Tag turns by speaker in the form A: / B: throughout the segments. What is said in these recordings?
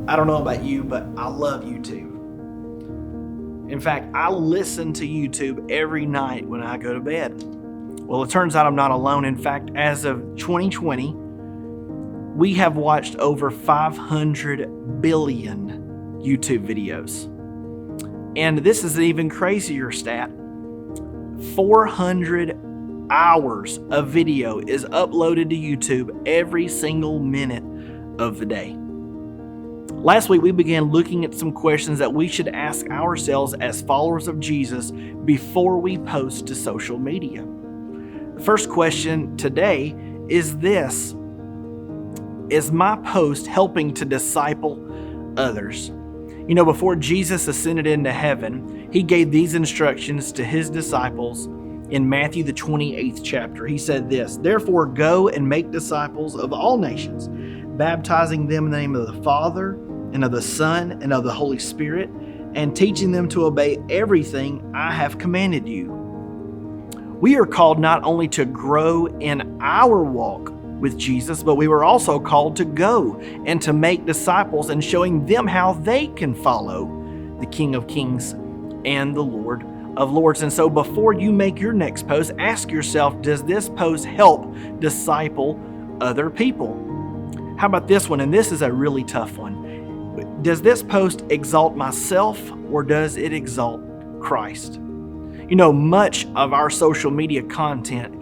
A: I don't know about you, but I love YouTube. In fact, I listen to YouTube every night when I go to bed. Well, it turns out I'm not alone. In fact, as of 2020, we have watched over 500 billion YouTube videos. And this is an even crazier stat. 400 hours of video is uploaded to YouTube every single minute of the day. Last week, we began looking at some questions that we should ask ourselves as followers of Jesus before we post to social media. The first question today is this: is my post helping to disciple others? You know, before Jesus ascended into heaven, he gave these instructions to his disciples in Matthew, the 28th chapter. He said this: "Therefore, go and make disciples of all nations, baptizing them in the name of the Father, and of the Son, and of the Holy Spirit, and teaching them to obey everything I have commanded you." We are called not only to grow in our walk with Jesus, but we were also called to go and to make disciples and showing them how they can follow the King of Kings and the Lord of Lords. And so before you make your next post, ask yourself, does this post help disciple other people? How about this one? And this is a really tough one. Does this post exalt myself or does it exalt Christ? You know, much of our social media content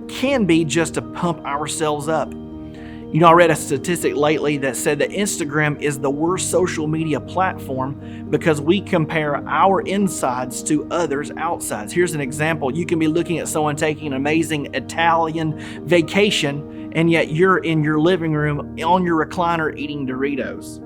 A: can be just to pump ourselves up. You know, I read a statistic lately that said that Instagram is the worst social media platform because we compare our insides to others' outsides. Here's an example. You can be looking at someone taking an amazing Italian vacation, and yet you're in your living room on your recliner eating Doritos.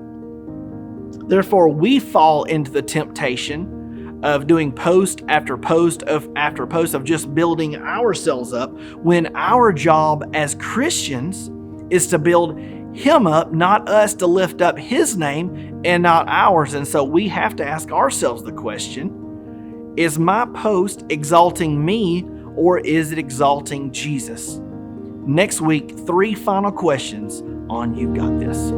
A: Therefore, we fall into the temptation of doing post after post of just building ourselves up, when our job as Christians is to build him up, not us to lift up his name and not ours. And so we have to ask ourselves the question, is my post exalting me or is it exalting Jesus? Next week, 3 final questions on You Got This.